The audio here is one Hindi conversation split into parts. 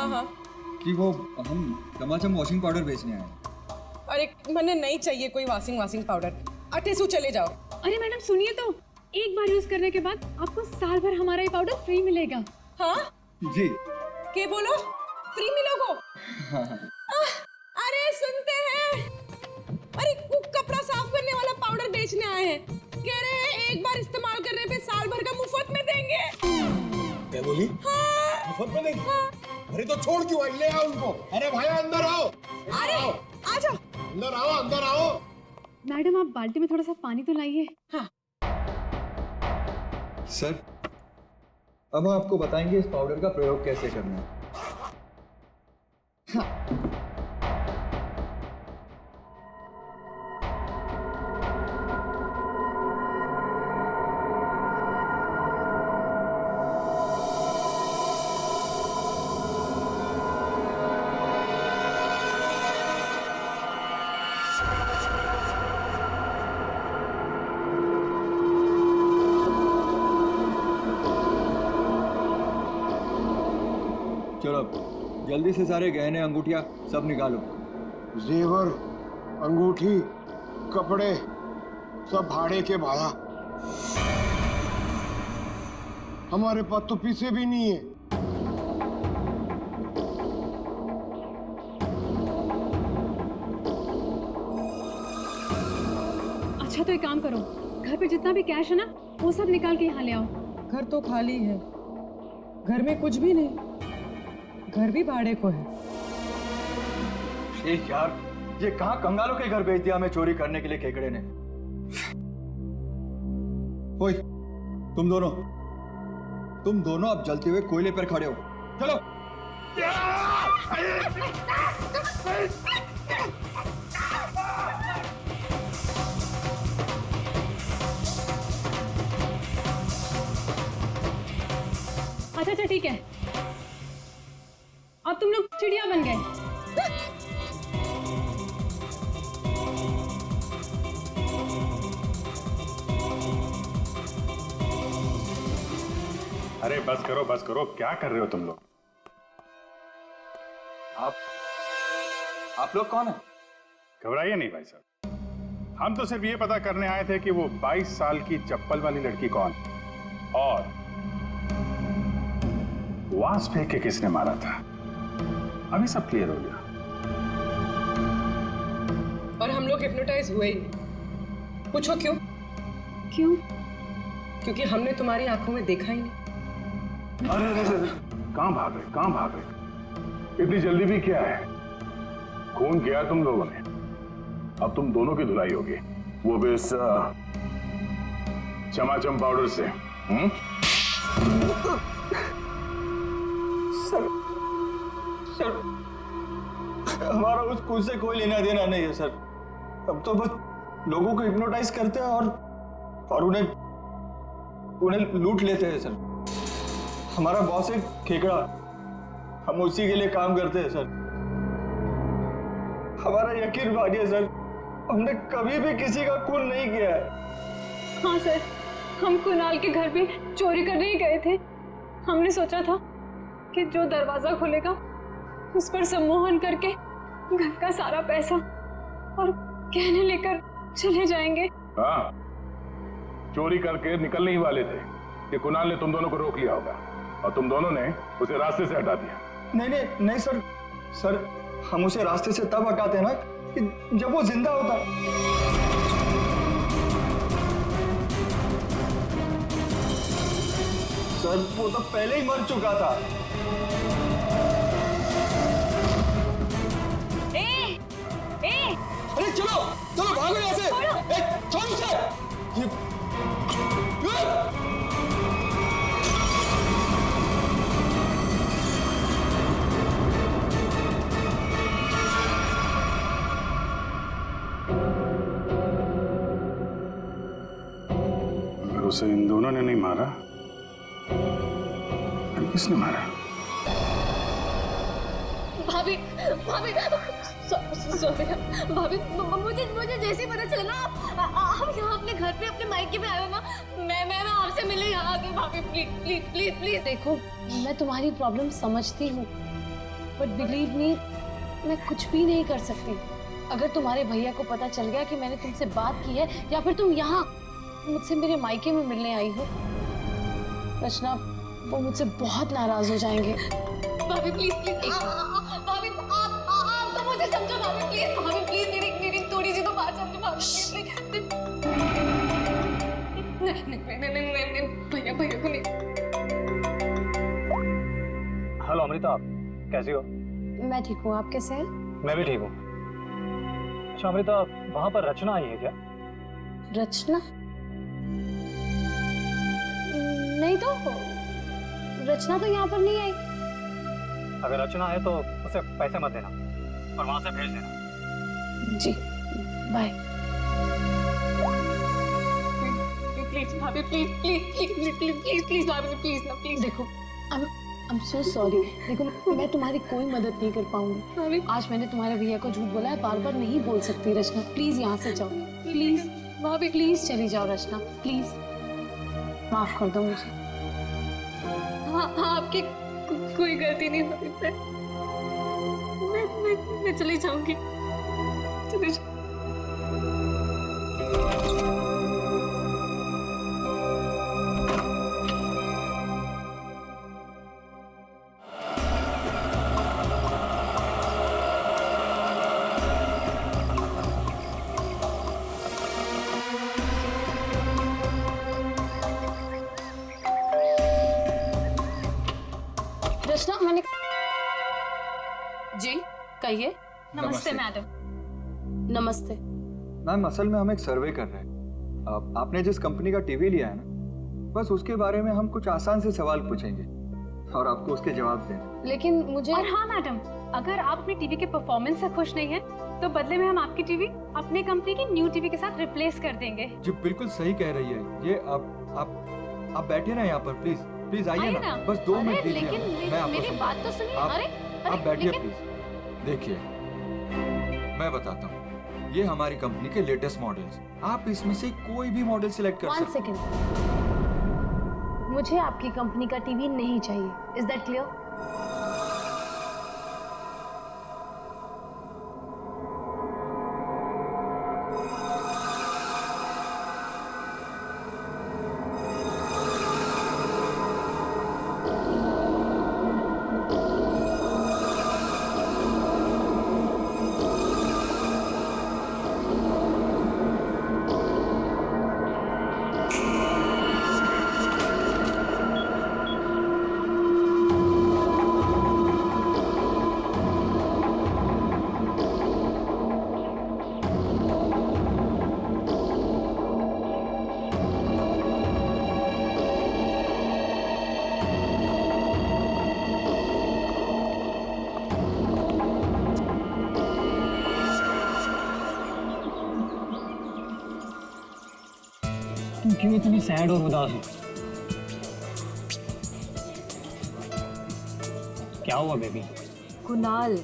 हाँ हाँ। कि वो हम चमाचम वॉशिंग पाउडर बेचने आए हैं। अरे मैंने नहीं चाहिए कोई वॉशिंग पाउडर। अटेसू चले जाओ। अरे मैडम सुनिए तो, एक बार यूज करने के बाद आपको साल भर हमारा ये पाउडर फ्री मिलेगा। हाँ जी। के बोलो फ्री मिलोगो? हाँ हाँ। अरे सुनते हैं, अरे कपड़ा साफ करने वाला पाउडर बेचने आए हैं, कह रहे हैं एक बार इस्तेमाल करने पे साल भर का मुफ्त में देंगे। क्या बोली? हाँ। मुफ्त में देंगे? हाँ। अरे तो छोड़ क्यों आई? ले आओ उनको। अरे भाई अंदर आओ। अरे आ जाओ। अंदर आओ, अंदर आओ। मैडम आप बाल्टी में थोड़ा सा पानी तो लाइए। हाँ। सर अब आपको बताएंगे इस पाउडर का प्रयोग कैसे करना है। चलो जल्दी से सारे गहने अंगूठियां सब निकालो। जेवर, अंगूठी, कपड़े सब भाड़े के भाड़ा। हमारे पास तो पैसे भी नहीं है। अच्छा तो एक काम करो, घर पे जितना भी कैश है ना वो सब निकाल के यहाँ ले आओ। घर तो खाली है, घर में कुछ भी नहीं, घर भी भाड़े को है। यार ये कहाँ कंगालों के घर भेज दिया हमें चोरी करने के लिए केकड़े ने। ओए तुम दोनों अब जलते हुए कोयले पर खड़े हो। चलो। अच्छा ठीक है, अब तुम लोग चिड़िया बन गए। अरे बस करो, क्या कर रहे हो तुम लोग? आप लोग कौन है? घबराइए नहीं भाई साहब, हम तो सिर्फ ये पता करने आए थे कि वो 22 साल की चप्पल वाली लड़की कौन और वास फेंक के किसने मारा था। अभी सब क्लियर हो गया। और हम लोग हिप्नोटाइज हुए ही नहीं। पूछो क्यों? क्यों? क्योंकि हमने तुम्हारी आंखों में देखा ही नहीं। अरे कहां भाग रहे? इतनी जल्दी भी क्या है? खून किया तुम लोगों ने, अब तुम दोनों की धुलाई होगी, वो भी इस चमाचम पाउडर से। सर हमारा उस खून से कोई लेना देना नहीं है सर। अब तो बस लोगों को हिप्नोटाइज करते हैं और उन्हें लूट लेते हैं सर। हमारा बॉस है खेकड़ा, हम उसी के लिए काम करते हैं सर। हमारा यकीन मानिए सर, हमने कभी भी किसी का खून नहीं किया है। हाँ सर, हम कुणाल के घर पे चोरी करने ही गए थे। हमने सोचा था कि जो दरवाजा खुलेगा उस पर सम्मोहन करके घर का सारा पैसा और गहने लेकर चले जाएंगे। हाँ, चोरी करके निकलने ही वाले थे कि कुणाल ने तुम दोनों को रोक लिया होगा और तुम दोनों ने उसे रास्ते से हटा दिया। नहीं सर, हम उसे रास्ते से तब हटाते हैं ना कि जब वो जिंदा होता। सर वो तो पहले ही मर चुका था। अरे चलो भागो यहाँ से। छोड़ उसे। अगर उसे इन दोनों ने नहीं मारा फिर किसने मारा? भाभी भाभी मुझे जैसे ही पता चला ना आप यहाँ अपने घर पे अपने मायके पे आए हो ना, मैं आपसे मिलने यहाँ आ गई। भाभी प्लीज प्लीज प्लीज प्लीज। देखो मैं तुम्हारी प्रॉब्लम समझती हूँ, बट बिलीव मी, मैं कुछ भी नहीं कर सकती। अगर तुम्हारे भैया को पता चल गया कि मैंने तुमसे बात की है या फिर तुम यहाँ मुझसे मेरे मायके में मिलने आई हो, रचना, वो मुझसे बहुत नाराज हो जाएंगे। भाभी प्लीज प्लीज, भाभी आप तो मुझे समझो भाभी प्लीज, मेरी थोड़ी सी तो बात समझो भाभी प्लीज। नहीं, भैया को नहीं। हेलो अमृता, कैसी हो? मैं ठीक हूँ, आप कैसे हैं? मैं भी ठीक हूँ। अच्छा अमृता, वहाँ पर रचना आई है क्या? रचना? नहीं तो, रचना तो यहाँ पर नहीं आई। अगर रचना है तो उसे पैसे मत देना और वहाँ से भेज देना। जी, बाय। प्लीज भाभी प्लीज भाभी प्लीज। देखो, I'm so sorry। देखो, मैं तुम्हारी कोई मदद नहीं कर पाऊंगी। आज मैंने तुम्हारे भैया को झूठ बोला है, बार बार नहीं बोल सकती रचना। प्लीज यहाँ से जाओ, प्लीज भाभी, प्लीज चली जाओ रचना, प्लीज माफ कर दो मुझे। हाँ, आपकी कोई गलती नहीं भाभी, मैं चली जाऊंगी, चली जाऊंगी। रचना, मैंने जी कहिए। नमस्ते मैडम। नमस्ते। मैम, असल में हम एक सर्वे कर रहे हैं। आपने जिस कंपनी का टीवी लिया है ना, बस उसके बारे में हम कुछ आसान से सवाल पूछेंगे और आपको उसके जवाब देंगे। लेकिन मुझे और हाँ मैडम, अगर आप अपनी टीवी के परफॉर्मेंस से खुश नहीं हैं, तो बदले में हम आपकी टीवी अपने कंपनी की न्यू टीवी के साथ रिप्लेस कर देंगे। जी बिल्कुल सही कह रही है ये। आप बैठिए ना यहाँ पर, प्लीज प्लीज आइए ना, बस 2 मिनट दीजिए। लेकिन मैं आपको मेरी समझाता बात तो सुनिए। आप- अरे आप बैठिए लेकिन- प्लीज। देखिए, मैं बताता हूँ, ये हमारी कंपनी के लेटेस्ट मॉडल्स। आप इसमें से कोई भी मॉडल सिलेक्ट कर 1 सकते सेकेंड, मुझे आपकी कंपनी का टीवी नहीं चाहिए। Is that clear? तुम क्यों इतनी सैड और उदास हो? क्या हुआ बेबी? कुणाल,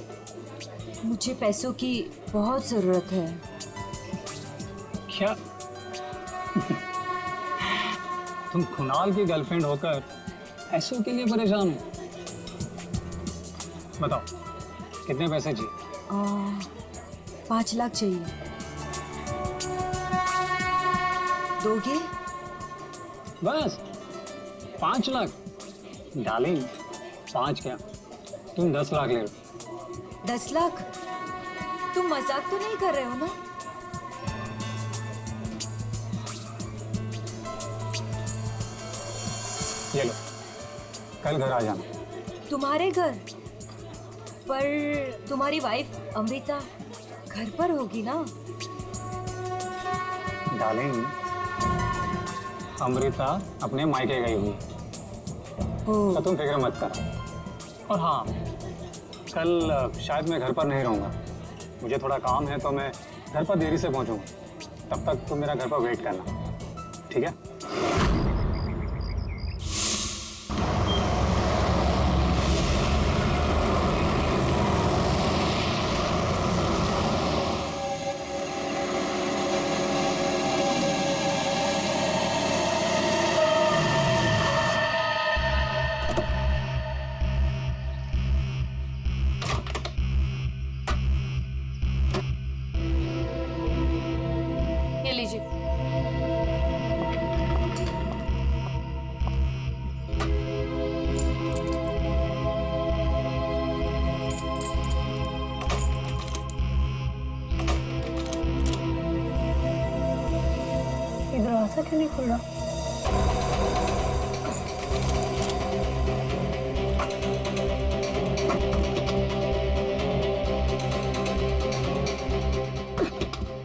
मुझे पैसों की बहुत जरूरत है। क्या? तुम कुणाल की गर्लफ्रेंड होकर पैसों के लिए परेशान हो? बताओ, कितने पैसे चाहिए? 5 लाख चाहिए। दोगे? बस 5 लाख? डार्लिंग, 5 क्या, तुम 10 लाख ले लो। 10 लाख? तुम मजाक तो नहीं कर रहे हो ना? ये लो, कल घर आ जाना। तुम्हारे घर? पर तुम्हारी वाइफ अमृता घर पर होगी ना? डार्लिंग, अमृता अपने मायके गई हुई, तो तुम फिक्र मत करो। और हाँ, कल शायद मैं घर पर नहीं रहूँगा, मुझे थोड़ा काम है, तो मैं घर पर देरी से पहुँचूँगा। तब तक तुम मेरा घर पर वेट करना, ठीक है? नहीं खुल रहा?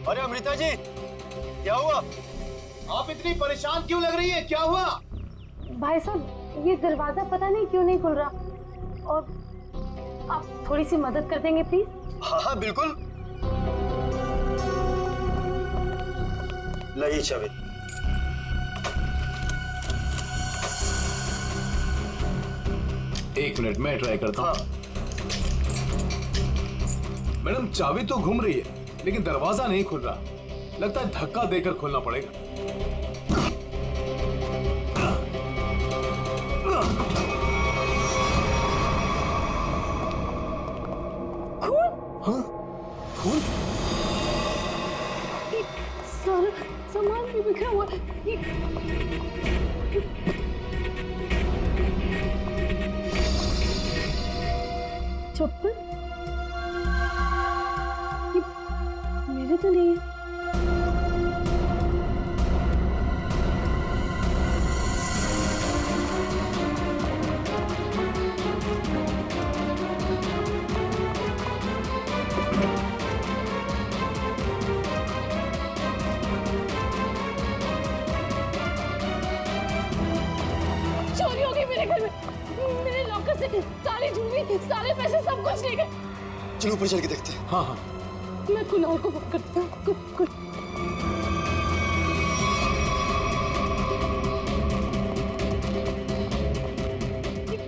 अरे अमृता जी, क्या हुआ? आप इतनी परेशान क्यों लग रही है? क्या हुआ? भाई साहब, ये दरवाजा पता नहीं क्यों नहीं खुल रहा, और आप थोड़ी सी मदद कर देंगे प्लीज? हाँ हाँ बिल्कुल। लाइए चाबी। एक मिनट, मैं ट्राई करता हूँ। मैडम, चाबी तो घूम रही है लेकिन दरवाजा नहीं खुल रहा। लगता है धक्का देकर खोलना पड़ेगा। सारा सामान भी बिखरा हुआ है। चप्पल ये मेरे तो नहीं है। चोरी हो गई मेरे घर में। मेरे लॉकर से सारी ज्वेलरी, सारे पैसे, सब कुछ ले गए। चलो ऊपर चल के देखते हैं। हाँ हाँ, मैं कुणाल को फोन करती हूँ।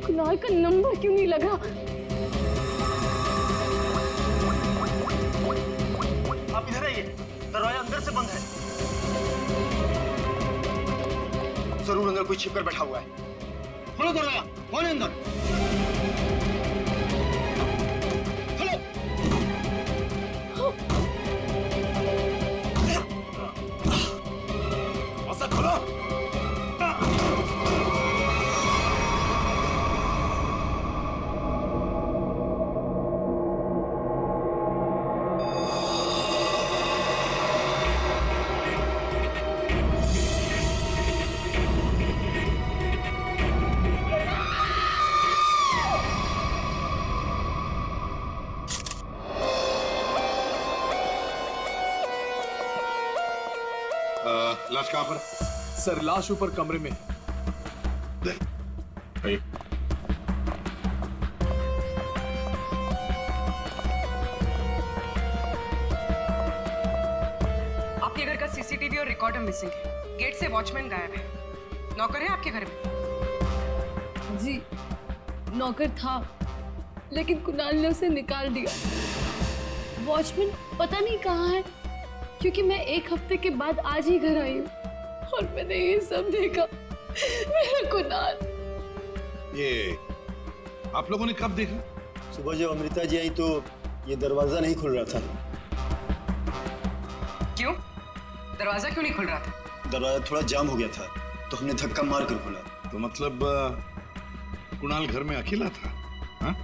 कुणाल का नंबर क्यों नहीं लगा? आप इधर आइए, दरवाजा अंदर से बंद है। जरूर अंदर कोई छिपकर बैठा हुआ है। खोलो दरवाजा, कौन है अंदर? खोलो। दरवाजा खोलो। लाश कहाँ पर? सर, लाश ऊपर कमरे में। आइए। आपके घर का सीसीटीवी और रिकॉर्डर मिसिंग है। गेट से वॉचमैन गायब है। नौकर है आपके घर में? जी, नौकर था लेकिन कुणाल ने उसे निकाल दिया। वॉचमैन पता नहीं कहाँ है, क्योंकि मैं एक हफ्ते के बाद आज ही घर आई हूँ और मैंने ये सब देखा। मेरा कुणाल। ये आप लोगों ने कब देखा? सुबह जब अमृता जी आई तो ये दरवाजा नहीं खुल रहा था। क्यों? दरवाजा क्यों नहीं खुल रहा था? दरवाजा थोड़ा जाम हो गया था तो हमने धक्का मार कर खोला। तो मतलब कुणाल घर में अकेला था? हाँ?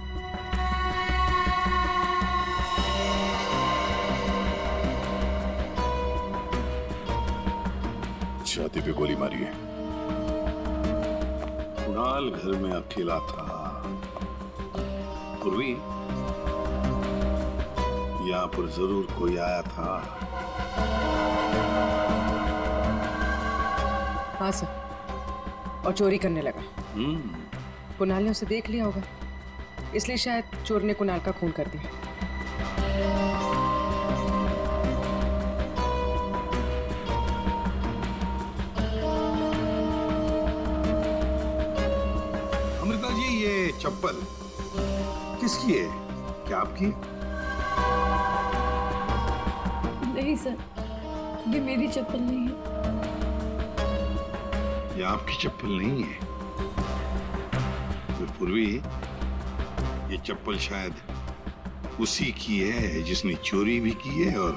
छाती पे गोली मारी है। कुणाल घर में अकेला था। पूर्वी, यहाँ पर जरूर कोई आया था। हाँ सर, और चोरी करने लगा। कुणाल ने उसे देख लिया होगा, इसलिए शायद चोर ने कुणाल का खून कर दिया। अमृता जी, ये चप्पल किसकी है? क्या आपकी? नहीं सर, ये मेरी चप्पल नहीं है। ये आपकी चप्पल नहीं है। तो पूर्वी, ये चप्पल शायद उसी की है जिसने चोरी भी की है और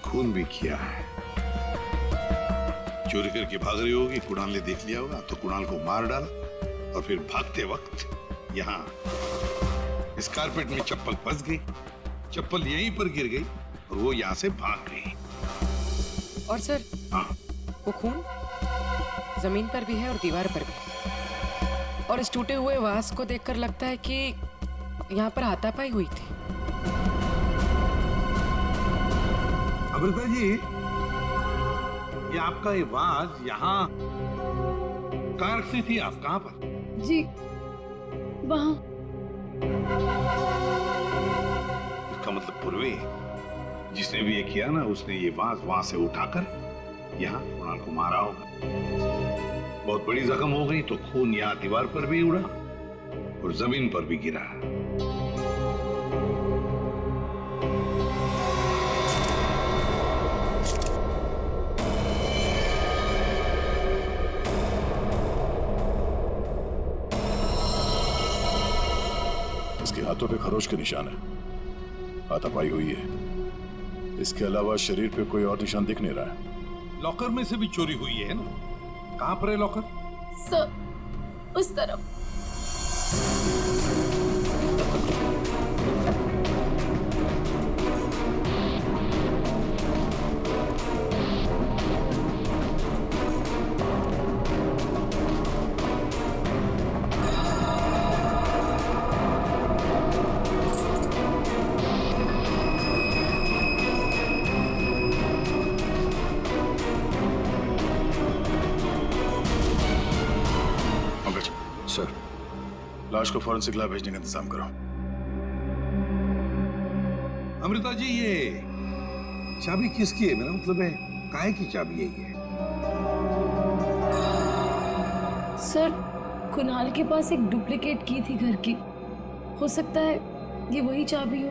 खून भी किया है। चोरी करके भाग रही होगी, कुणाल ने देख लिया होगा तो कुणाल को मार डाला और फिर भागते वक्त यहाँ इस कारपेट में चप्पल फंस गई। चप्पल यहीं पर गिर गई और वो यहाँ से भाग गई। और सर, हाँ, वो खून? जमीन पर भी है और दीवार पर भी। और इस टूटे हुए वास को देखकर लगता है कि यहाँ पर हाथापाई हुई थी। अमृता जी, ये आपका ये वाज यहाँ कहाँ रखती थी आप? कहाँ पर? जी वहाँ। इसका मतलब पूर्वी जिसने भी ये किया ना, उसने ये वाज वहां से उठाकर यहाँ कुणाल को मारा होगा। बहुत बड़ी जख्म हो गई तो खून यहाँ दीवार पर भी उड़ा और जमीन पर भी गिरा। इसके हाथों पे खरोच के निशान है, हाथापाई हुई है। इसके अलावा शरीर पे कोई और निशान दिख नहीं रहा है। लॉकर में से भी चोरी हुई है ना? कहां पर है लॉकर? सर, उस तरफ। सर, लाश को फॉरेंसिक लैब भेजने का इंतजाम करो। अमृता जी, ये चाबी किसकी है? मेरा मतलब है काहे की चाबी है ये? सर, कुणाल के पास एक डुप्लीकेट की थी घर की। हो सकता है ये वही चाबी हो।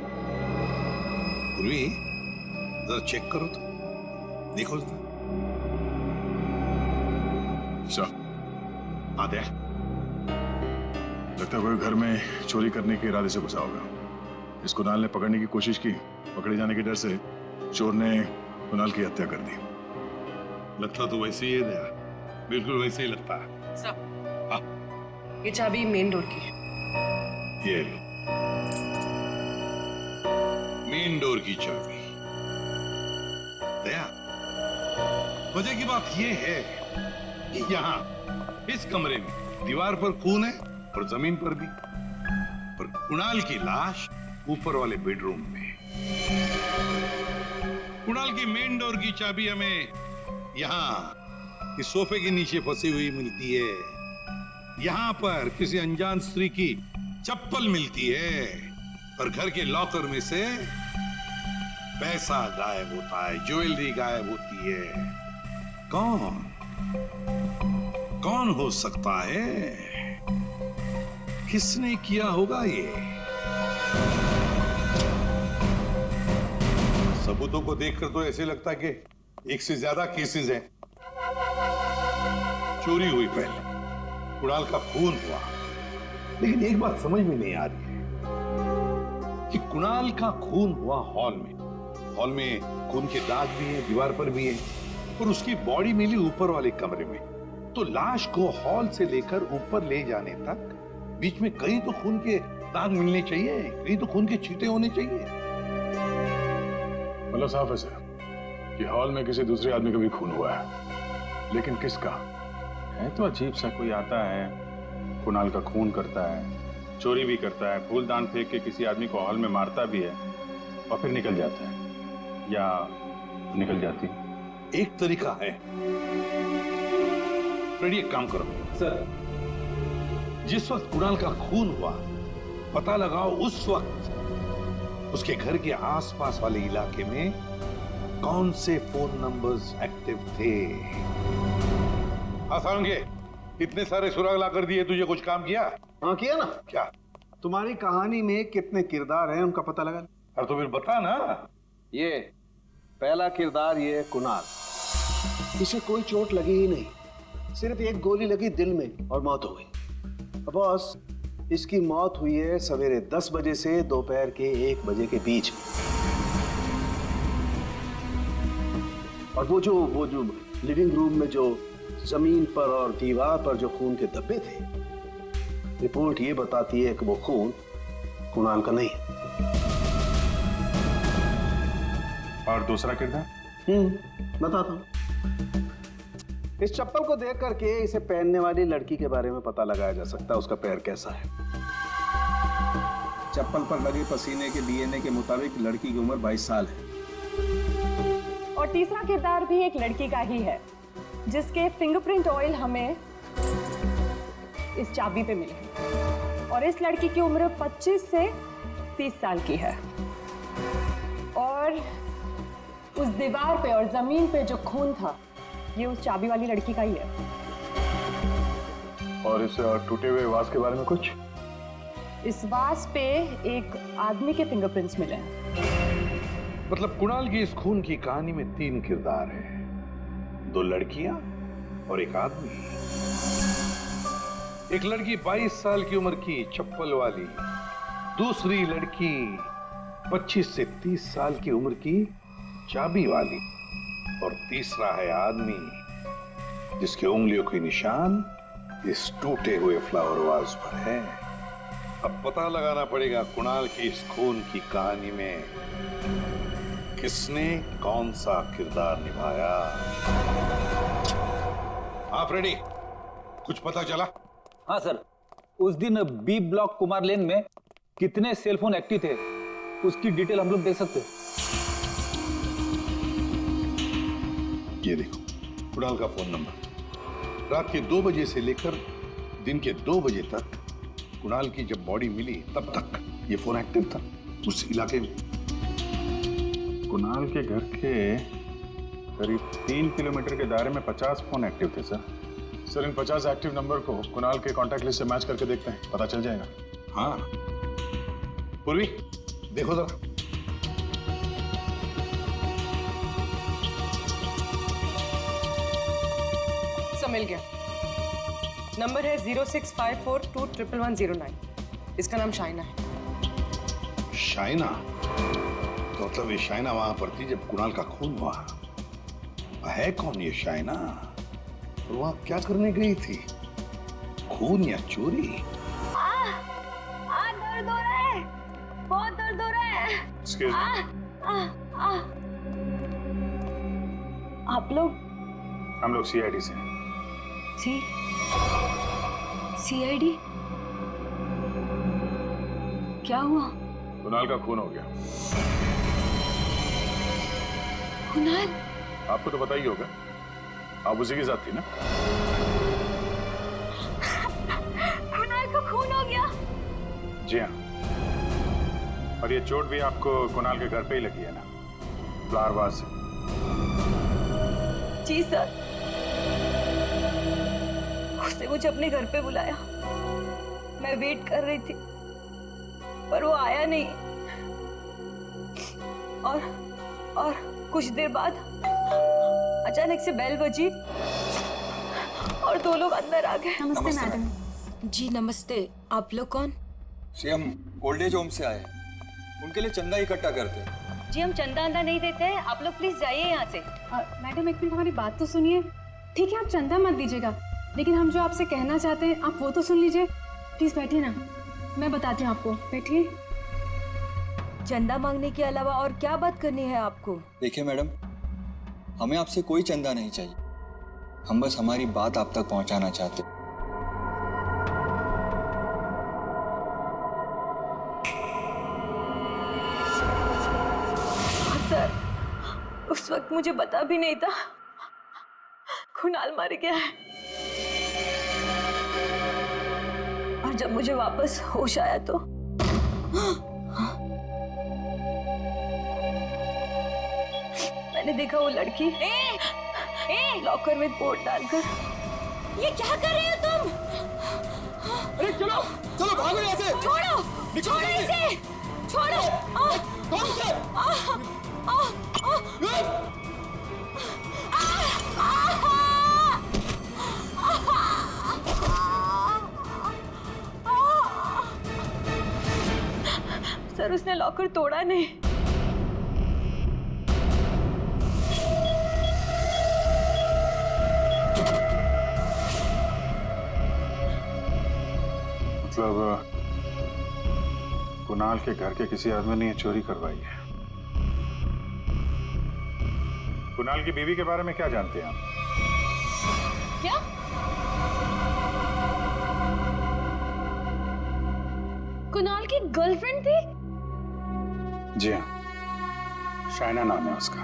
पूर्वी, जरा चेक करो तो, देखो जरा। सर, आ दे। लगता है कोई घर में चोरी करने के इरादे से घुसा होगा। इस कुणाल ने पकड़ने की कोशिश की, पकड़े जाने के डर से चोर ने कुणाल की हत्या कर दी। लगता तो वैसे ही है दया, बिल्कुल वैसे ही लगता है। सब ये चाबी मेन डोर की। ये लो, मेन डोर की चाबी। दया, मजे की बात ये है कि यहाँ इस कमरे में दीवार पर खून है और जमीन पर भी, और कुणाल की लाश ऊपर वाले बेडरूम में। कुणाल की मेन डोर की चाबी हमें यहाँ इस सोफे के नीचे फंसी हुई मिलती है। यहाँ पर किसी अनजान स्त्री की चप्पल मिलती है और घर के लॉकर में से पैसा गायब होता है, ज्वेलरी गायब होती है। कौन हो सकता है? किसने किया होगा ये? सबूतों को देखकर तो ऐसे लगता है कि एक से ज्यादा केसेस हैं। चोरी हुई पहले, कुणाल का खून हुआ, लेकिन एक बात समझ में नहीं आ रही है कि कुणाल का खून हुआ हॉल में। हॉल में खून के दाग भी हैं, दीवार पर भी हैं, और उसकी बॉडी मिली ऊपर वाले कमरे में। तो लाश को हॉल से लेकर ऊपर ले जाने तक बीच में कहीं तो खून के दाग मिलने चाहिए, कहीं तो खून के छींटे होने चाहिए। मतलब साफ है सर कि हॉल में किसी दूसरे आदमी का भी खून हुआ है, लेकिन किसका है? तो अजीब सा कोई आता है, कुणाल का खून करता है, चोरी भी करता है, फूलदान फेंक के किसी आदमी को हॉल में मारता भी है और फिर निकल जाता है या निकल जाती है। एक तरीका है, फ्रेडी एक काम करो सर, जिस वक्त कुणाल का खून हुआ पता लगाओ उस वक्त उसके घर के आसपास वाले इलाके में कौन से फोन नंबर्स एक्टिव थे। आसान के इतने सारे सुराग ला कर दिए, तुझे कुछ काम किया? हाँ किया ना। क्या? तुम्हारी कहानी में कितने किरदार हैं उनका पता लगा। अरे तो फिर बता ना। ये पहला किरदार, ये कुणाल, इसे कोई चोट लगी ही नहीं, सिर्फ एक गोली लगी दिल में और मौत हो गई। बॉस, इसकी मौत हुई है सवेरे 10 बजे से दोपहर के 1 बजे के बीच में। और वो जो लिविंग रूम में जो जमीन पर और दीवार पर जो खून के धब्बे थे, रिपोर्ट ये बताती है कि वो खून कुणाल का नहीं है। और दूसरा किरदार? बताता हूं। इस चप्पल को देख करके इसे पहनने वाली लड़की के बारे में पता लगाया जा सकता है उसका पैर कैसा है। चप्पल पर लगे पसीने के डीएनए के मुताबिक लड़की की उम्र 22 साल है। और तीसरा किरदार भी एक लड़की का ही है जिसके फिंगरप्रिंट ऑयल हमें इस चाबी पे मिले और इस लड़की की उम्र 25 से 30 साल की है। और उस दीवार पे और जमीन पे जो खून था ये उस चाबी वाली लड़की का ही है। और इस टूटे हुए वास के बारे में कुछ? इस वास पे एक आदमी के फिंगरप्रिंट्स मिले हैं। मतलब कुणाल की इस खून की कहानी में 3 किरदार हैं, 2 लड़कियां और एक आदमी। एक लड़की 22 साल की उम्र की चप्पल वाली, दूसरी लड़की 25 से 30 साल की उम्र की चाबी वाली और तीसरा है आदमी जिसके उंगलियों के निशान इस टूटे हुए फ्लावर वाज पर है। अब पता लगाना पड़ेगा कुणाल की इस खून की कहानी में किसने कौन सा किरदार निभाया। आप रेडी? कुछ पता चला? हाँ सर, उस दिन बी ब्लॉक कुमार लेन में कितने सेलफोन एक्टिव थे उसकी डिटेल हम लोग दे सकते हैं। ये देखो कुणाल का फोन नंबर। रात के 2 बजे से लेकर दिन के 2 बजे तक कुणाल की जब बॉडी मिली तब तक ये फोन एक्टिव था उस इलाके में। कुणाल के घर के करीब 3 किलोमीटर के दायरे में 50 फोन एक्टिव थे सर। सर इन 50 एक्टिव नंबर को कुणाल के कॉन्टैक्ट लिस्ट से मैच करके देखते हैं, पता चल जाएगा। हाँ पूर्वी देखो जरा। सब मिल गया। नंबर है 0654211109। इसका नाम शाइना है। शाइना? तो मतलब ये शाइना वहां पर थी जब कुणाल का खून हुआ। है कौन ये शाइना और वहां क्या करने गई थी? खून या चोरी? दर्द हो रहा है, बहुत दर्द हो रहा है। Excuse me. आप लोग? हम लोग सीआईडी से हैं। सीआईडी? क्या हुआ? कुणाल का खून हो गया। कुणाल? आपको तो पता ही होगा, आप उसी के साथ थी ना? कुणाल का खून हो गया। जी हाँ, और ये चोट भी आपको कुणाल के घर पे ही लगी है ना, फ्लावर वाज से? जी सर, उसने मुझे अपने घर पे बुलाया। मैं वेट कर रही थी पर वो आया नहीं। और कुछ देर बाद अचानक से बेल बजी और 2 लोग अंदर आ गए। नमस्ते मैडम। जी नमस्ते। आप लोग कौन? जी हम ओल्ड एज होम से आए, उनके लिए चंदा इकट्ठा करते हैं। जी हम चंदा अंदा नहीं देते हैं, आप लोग प्लीज जाइए यहाँ से। मैडम एक मिनट हमारी बात तो सुनिए। ठीक है आप चंदा मत दीजिएगा, लेकिन हम जो आपसे कहना चाहते हैं आप वो तो सुन लीजिए। प्लीज बैठिए ना, मैं बताती हूँ आपको। बैठिए। चंदा मांगने के अलावा और क्या बात करनी है आपको? देखिए मैडम, हमें आपसे कोई चंदा नहीं चाहिए, हम बस हमारी बात आप तक पहुंचाना चाहते। सर उस वक्त मुझे पता भी नहीं था कुणाल मर गया है। और जब मुझे वापस होश आया तो मैंने देखा वो लड़की लॉकर में बोर्ड डालकर। ये क्या कर रहे हो तुम? अरे चलो चलो भागो यहाँ से। छोड़ो छोड़ो इसे, छोड़ो। कौन से? सर उसने लॉकर तोड़ा नहीं। मतलब कुणाल के घर के किसी आदमी ने ये चोरी करवाई है। कुणाल की बीवी के बारे में क्या जानते हैं आप? क्या? कुणाल की गर्लफ्रेंड थी? जी हाँ, शाइना नाम है उसका।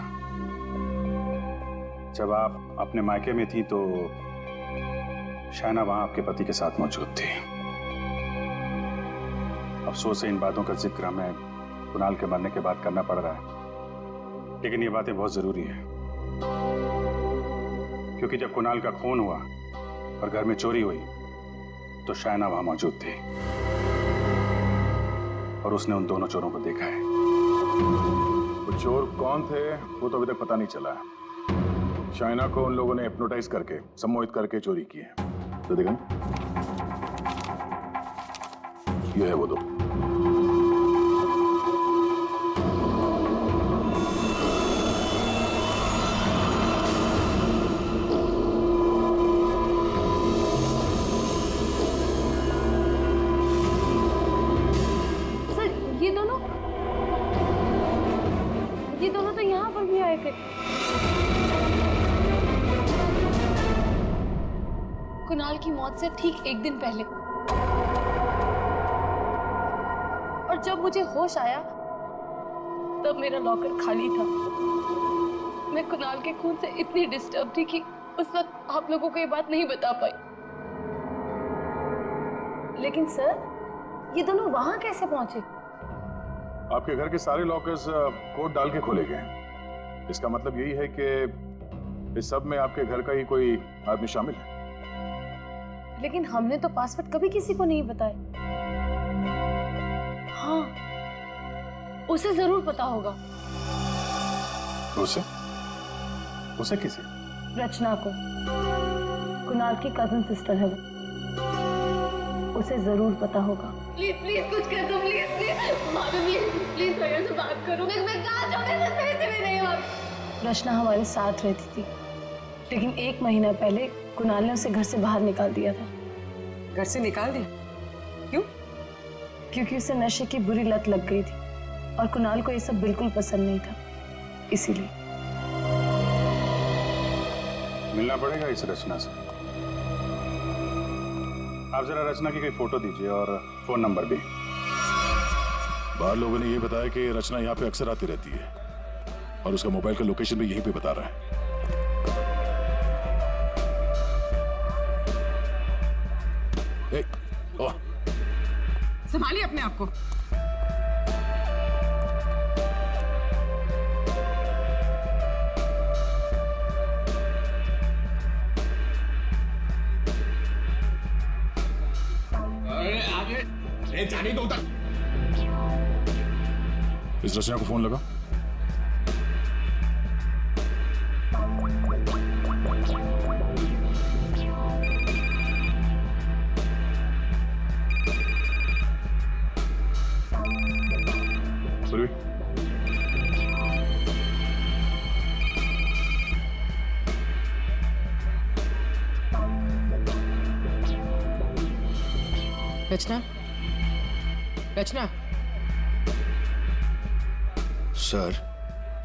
जब आप अपने मायके में थी तो शाइना वहां आपके पति के साथ मौजूद थी। अफसोस है इन बातों का जिक्र हमें कुणाल के मरने के बाद करना पड़ रहा है, लेकिन ये बातें बहुत जरूरी है, क्योंकि जब कुणाल का खून हुआ और घर में चोरी हुई तो शाइना वहां मौजूद थी और उसने उन दोनों चोरों को देखा है। वो चोर कौन थे वो तो अभी तक पता नहीं चला है। शाइना को उन लोगों ने हिप्नोटाइज करके, सम्मोहित करके चोरी की है। तो देखा ये है वो दो। ये दोनों तो यहाँ पर भी आए थे। कुणाल की मौत से ठीक एक दिन पहले। और जब मुझे होश आया तब मेरा लॉकर खाली था। मैं कुणाल के खून से इतनी डिस्टर्ब थी कि उस वक्त आप लोगों को ये बात नहीं बता पाई। लेकिन सर, ये दोनों वहां कैसे पहुंचे? आपके घर के सारे लॉकर्स कोड डाल के खोले गए हैं। इसका मतलब यही है कि इस सब में आपके घर का ही कोई आदमी शामिल है। लेकिन हमने तो पासवर्ड कभी किसी को नहीं बताया। हाँ, उसे जरूर पता होगा। उसे? उसे किसे? रचना को। कुणाल की कजन सिस्टर है वो। उसे जरूर पता होगा। प्लीज प्लीज कुछ कर दो, प्लीज प्लीज भाभी, प्लीज प्लीज भैया से बात करो। मैं कहाँ जाऊँ? मैं पैसे भी नहीं भाभी। रचना हमारे साथ रहती थी, लेकिन 1 महीना पहले कुणाल ने उसे घर से बाहर निकाल दिया था। घर से निकाल दिया? क्यों? क्योंकि उसे नशे की बुरी लत लग गई थी और कुणाल को ये सब बिल्कुल पसंद नहीं था, इसीलिए। मिलना पड़ेगा इस रचना से। आप जरा रचना की कोई फोटो दीजिए और फोन नंबर भी। बाहर लोगों ने ये बताया कि रचना यहाँ पे अक्सर आती रहती है और उसका मोबाइल का लोकेशन भी यहीं पे बता रहा है। संभालिए अपने आप को। जाने दो तक। इस रचना को फोन लगा। रचना, रचना। सर,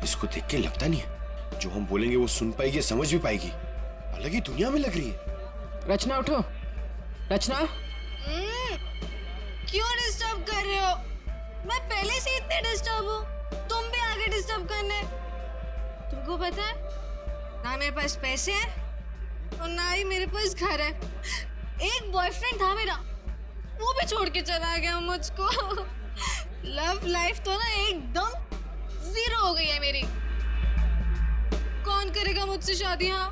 इसको देख के लगता नहीं है जो हम बोलेंगे वो सुन पाएगी, समझ भी पाएगी। अलग ही दुनिया में लग रही है। रचना उठो। रचना, क्यों डिस्टर्ब कर रहे हो? मैं पहले से इतने डिस्टर्ब हूँ, तुम भी आगे डिस्टर्ब करने। तुमको पता है ना मेरे पास पैसे हैं और ना ही मेरे पास घर है। एक बॉयफ्रेंड था मेरा, वो भी छोड़ के चला गया मुझको। लव लाइफ तो ना एकदम 0 हो गई है मेरी। कौन करेगा मुझसे शादी? हाँ,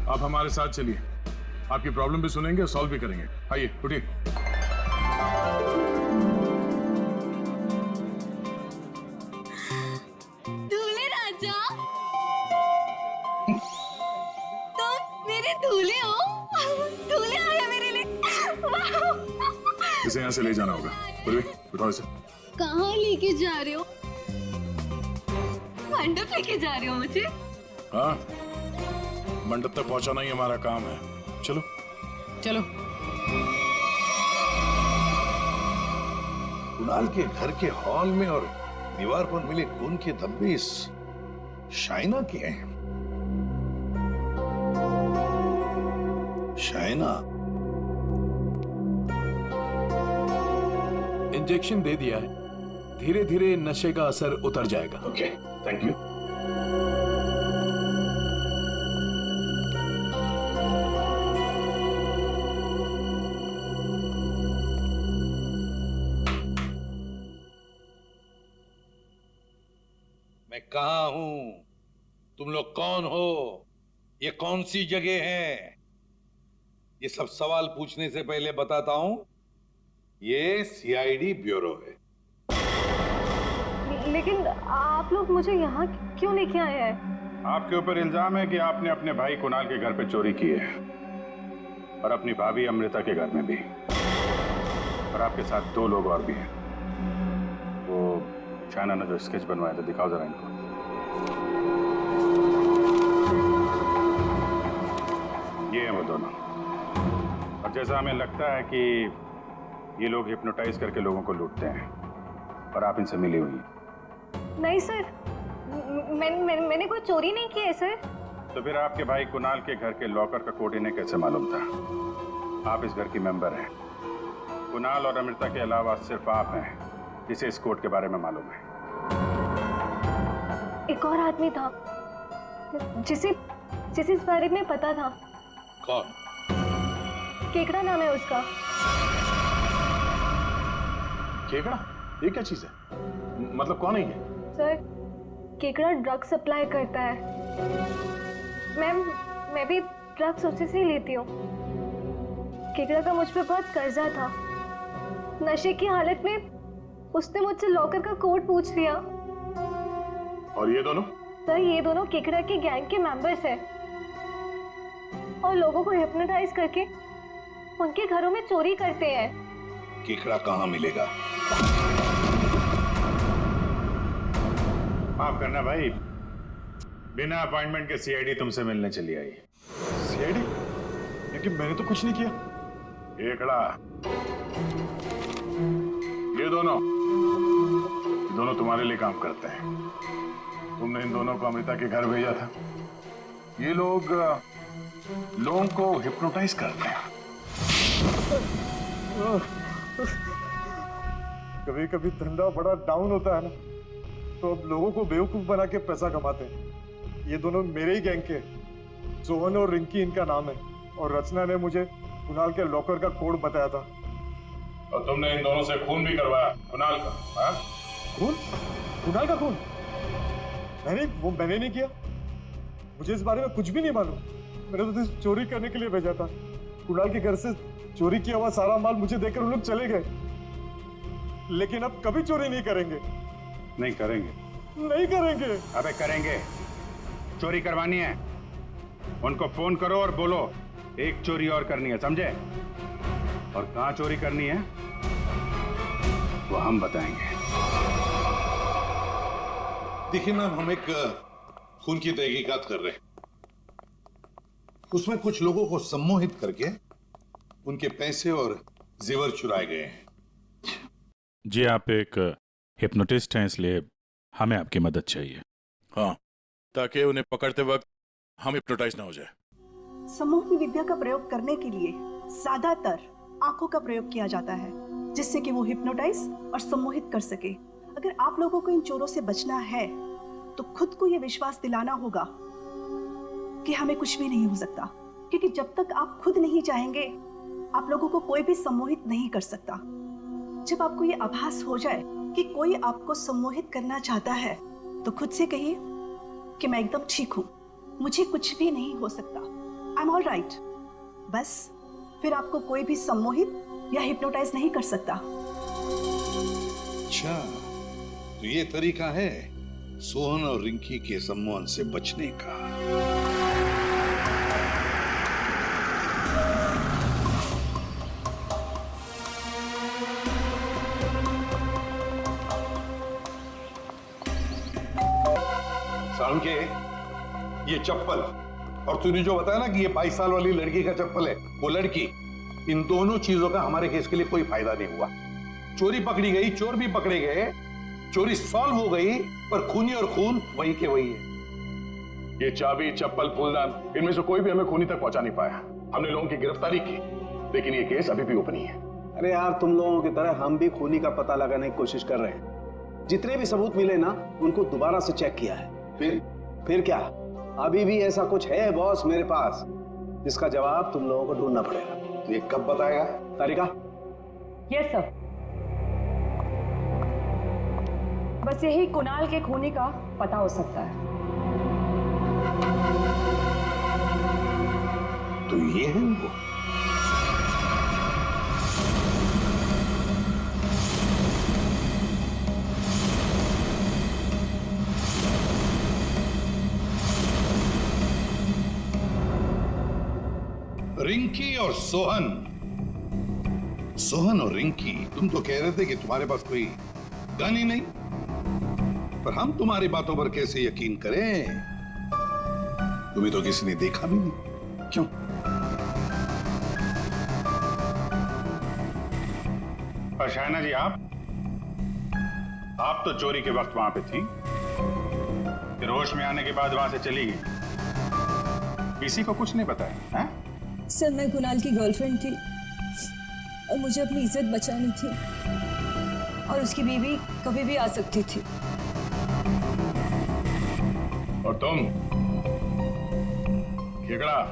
आप हमारे साथ चलिए, आपकी प्रॉब्लम भी सुनेंगे और सॉल्व भी करेंगे। आइए उठिए। दूल्हे राजा, तुम मेरे दूल्हे हो। दूल्हे आ गया मेरे लिए। इसे यहाँ से ले जाना होगा। उठाओ इसे। कहाँ लेके जा रहे हो? मंडप लेके जा रहे हो मुझे? हाँ, मंडप तक पहुंचाना ही हमारा काम है। चलो चलो। कुणाल के घर के हॉल में और दीवार पर मिले खून के धब्बे इस शाइना के हैं। है ना। इंजेक्शन दे दिया है, धीरे धीरे नशे का असर उतर जाएगा। Okay, thank you. मैं कहाँ हूं? तुम लोग कौन हो? ये कौन सी जगह है? ये सब सवाल पूछने से पहले बताता हूं, ये सीआईडी ब्यूरो है। लेकिन आप लोग मुझे यहाँ क्यों लेके आए हैं? आपके ऊपर इल्जाम है कि आपने अपने भाई कुणाल के घर पे चोरी की है, और अपनी भाभी अमृता के घर में भी, और आपके साथ 2 लोग और भी हैं। वो चाइना ने जो स्केच बनवाया था, दिखाओ जरा इनको। ये हैं वो दोनों। और जैसा हमें लगता है कि ये लोग हिप्नोटाइज करके लोगों को लूटते हैं, और आप इनसे मिली हुई हैं। नहीं सर, मैंने कोई चोरी नहीं की है सर। तो फिर आपके भाई कुणाल के घर के लॉकर का कोड इन्हें कैसे मालूम था? आप इस घर की मेंबर हैं। कुणाल और अमृता के अलावा सिर्फ आप हैं जिसे इस कोड के बारे में मालूम है। एक और आदमी था जिसे इस बारे में पता था। कौन? केकड़ा नाम है उसका। केकड़ा? ये क्या चीज है? मतलब कौन है ये? सर, केकड़ा ड्रग सप्लाई करता है। मैं भी ड्रग्स उसी से ही लेती हूँ। केकड़ा का मुझ पे बहुत कर्जा था। नशे की हालत में उसने मुझसे लॉकर का कोड पूछ लिया। और ये दोनों? सर, ये दोनों केकड़ा के गैंग के मेंबर्स हैं और लोगों को हिप्नोटाइज करके उनके घरों में चोरी करते हैं। केकड़ा कहाँ मिलेगा? माफ करना भाई, बिना अपॉइंटमेंट के सीआईडी तुमसे मिलने चली आई। सीआईडी? लेकिन मैंने तो कुछ नहीं किया। केकड़ा, ये दोनों तुम्हारे लिए काम करते हैं। तुमने इन दोनों को अमृता के घर भेजा था। ये लोग लोगों को हिप्नोटाइज करते हैं। कभी कभी धंधा बड़ा डाउन होता है ना, तो अब लोगों को बेवकूफ बना के पैसा कमाते हैं। ये दोनों मेरे ही गैंग के, सोहन और रिंकी इनका नाम है, और रचना ने मुझे कुणाल के लॉकर का कोड बताया था। और तुमने इन दोनों से खून भी करवाया कुणाल का? हाँ? खून? कुणाल का खून? मैंने नहीं किया। मुझे इस बारे में कुछ भी नहीं मालूम। मैंने तो सिर्फ चोरी करने के लिए भेजा था। कुणाल के घर से चोरी किया हुआ सारा माल मुझे देकर उन लोग चले गए। लेकिन अब कभी चोरी नहीं करेंगे। नहीं करेंगे? नहीं करेंगे। अबे करेंगे। चोरी करवानी है, उनको फोन करो और बोलो एक चोरी और करनी है, समझे? और कहाँ चोरी करनी है वो हम बताएंगे। देखिए मैम, हम एक खून की तहकीकात कर रहे हैं। उसमें कुछ लोगों को सम्मोहित करके उनके पैसे और जेवर चुराए गए हैं। जी, आप एक हिप्नोटिस्ट हैं, इसलिए हमें आपकी मदद चाहिए। हाँ, ताकि उन्हें पकड़ते वक्त हम हिप्नोटाइज ना हो जाए। सम्मोहन विद्या का प्रयोग करने के लिए ज्यादातर आंखों का प्रयोग किया जाता है, जिससे कि वो हिप्नोटाइज और सम्मोहित कर सके। अगर आप लोगों को इन चोरों से बचना है तो खुद को ये विश्वास दिलाना होगा कि हमें कुछ भी नहीं हो सकता, क्योंकि जब तक आप खुद नहीं चाहेंगे आप लोगों को कोई भी सम्मोहित नहीं कर सकता। जब आपको ये आभास हो जाए कि कोई आपको सम्मोहित करना चाहता है तो खुद से कहिए कि मैं एकदम ठीक हूँ, मुझे कुछ भी नहीं हो सकता, आई एम ऑल राइट। बस फिर आपको कोई भी सम्मोहित या हिप्नोटाइज नहीं कर सकता। अच्छा, तो ये तरीका है सोहन और रिंकी के सम्मोहन से बचने का। सालुंके, ये चप्पल और तूने जो बताया ना कि ये 22 साल वाली लड़की का चप्पल है, वो लड़की, इन दोनों चीजों का हमारे केस के लिए कोई फायदा नहीं हुआ। चोरी पकड़ी गई, चोर भी पकड़े गए, चोरी सॉल्व हो गई, पर खूनी और खून वही के वही है। ये चाबी, चप्पल, फूलदान, इनमें से कोई भी हमें खूनी तक पहुंचा नहीं पाया। हमने लोगों की गिरफ्तारी की, लेकिन ये केस अभी भी ओपन ही है। अरे यार, तुम लोगों की तरह हम भी खूनी का पता लगाने की कोशिश कर रहे हैं। जितने भी सबूत मिले ना, उनको दोबारा से चेक किया है। फिर क्या? अभी भी ऐसा कुछ है बॉस मेरे पास, जिसका जवाब तुम लोगों को ढूंढना पड़ेगा। तो ये कब बताएगा? तारिका? Yes sir. बस यही कुणाल के खूनी का पता हो सकता है। तो ये है वो। रिंकी और सोहन और रिंकी, तुम तो कह रहे थे कि तुम्हारे पास कोई गन ही नहीं, पर हम तुम्हारी बातों पर कैसे यकीन करें? तुम्हें तो किसी ने देखा भी नहीं। क्यों? और शायना जी, आप तो चोरी के वक्त वहां पे थी, फिर होश में आने के बाद वहां से चली गई, किसी को कुछ नहीं बताया? हैं? सर, मैं कुणाल की गर्लफ्रेंड थी और मुझे अपनी इज्जत बचानी थी, और उसकी बीवी कभी भी आ सकती थी। और तुम खेकड़ा,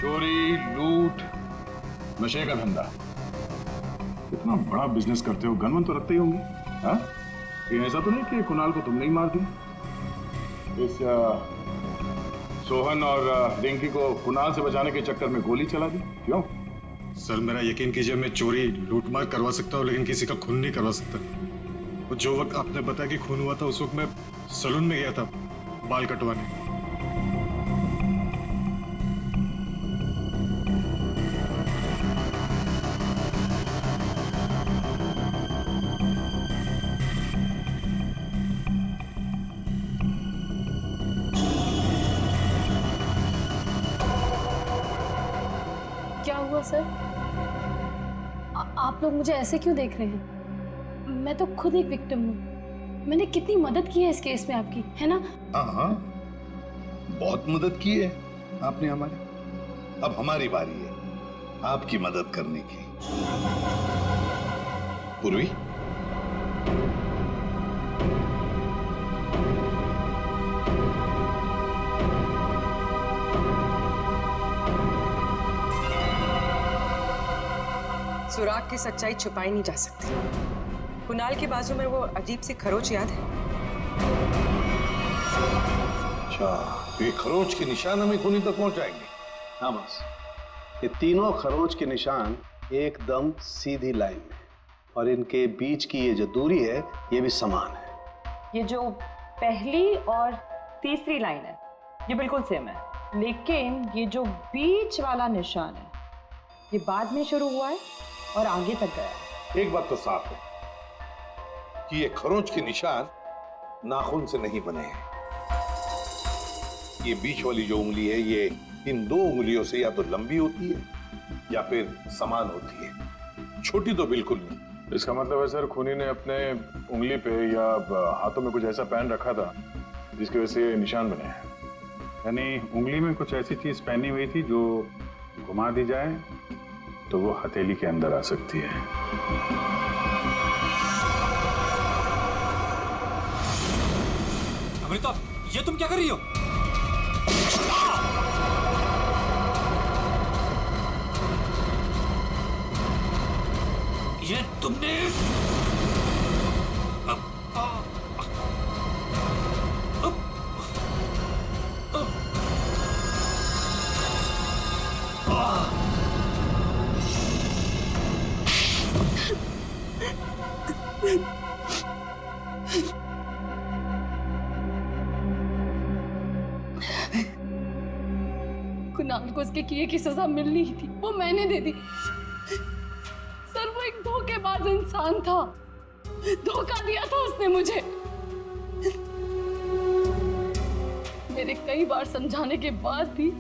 चोरी, लूट, नशे का धंधा, इतना बड़ा बिजनेस करते हो, गन तो रखते ही होंगे। हाँ? ये ऐसा तो नहीं कि कुणाल को तुमने ही मार दिया? इस सोहन और रिंकी को कुणाल से बचाने के चक्कर में गोली चला दी, क्यों? सर, मेरा यकीन कीजिए, मैं चोरी लूटमार करवा सकता हूँ, लेकिन किसी का खून नहीं करवा सकता। और जो वक्त आपने बताया कि खून हुआ था, उस वक्त मैं सैलून में गया था बाल कटवाने। क्या हुआ सर? आप लोग मुझे ऐसे क्यों देख रहे हैं? मैं तो खुद एक विक्टिम हूँ। मैंने कितनी मदद की है इस केस में आपकी, है ना? हाँ, बहुत मदद की है आपने हमारी। अब हमारी बारी है आपकी मदद करने की। पूर्वी, सुराग की सच्चाई छुपाई नहीं जा सकती। कुणाल के बाजू में वो अजीब सी खरोच याद है? अच्छा, ये खरोच के निशान हमें खूनी तक पहुंचाएंगे? हाँ बस, ये तीनों खरोच के निशान एकदम सीधी लाइन में, और इनके बीच की ये जो दूरी है, ये भी समान है। ये जो पहली और तीसरी लाइन है, ये बिल्कुल सेम है, लेकिन ये जो बीच वाला निशान है, ये बाद में शुरू हुआ है और आगे तक गया है। एक बात तो साफ है कि ये खरोंच के निशान नाखून से नहीं बने हैं। ये बीच वाली जो उंगली है, ये इन दो उंगलियों से या तो लंबी होती है या फिर समान होती है, छोटी तो बिल्कुल नहीं। इसका मतलब है सर, खूनी ने अपने उंगली पे या हाथों में कुछ ऐसा पहन रखा था जिसकी वजह से निशान बने हैं। यानी उंगली में कुछ ऐसी चीज पहनी हुई थी जो घुमा दी जाए तो वो हथेली के अंदर आ सकती है। अमृता, ये तुम क्या कर रही हो? ये तुमने कुणाल को उसके किए की सजा मिलनी ही थी, वो मैंने दे दी। सर, वो एक धोखेबाज इंसान था, धोखा दिया था उसने मुझे। मेरे कई बार समझाने के बाद भी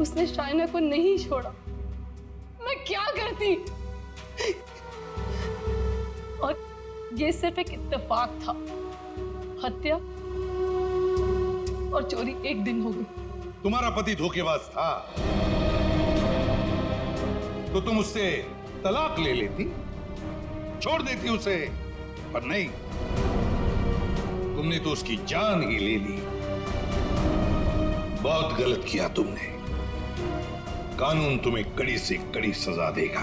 उसने शाइना को नहीं छोड़ा। मैं क्या करती? और ये सिर्फ एक इत्तेफाक था। हत्या और चोरी एक दिन हो गई, तुम्हारा पति धोखेबाज था तो तुम उससे तलाक ले लेती, छोड़ देती उसे, पर नहीं, तुमने तो उसकी जान ही ले ली। बहुत गलत किया तुमने। कानून तुम्हें कड़ी से कड़ी सजा देगा।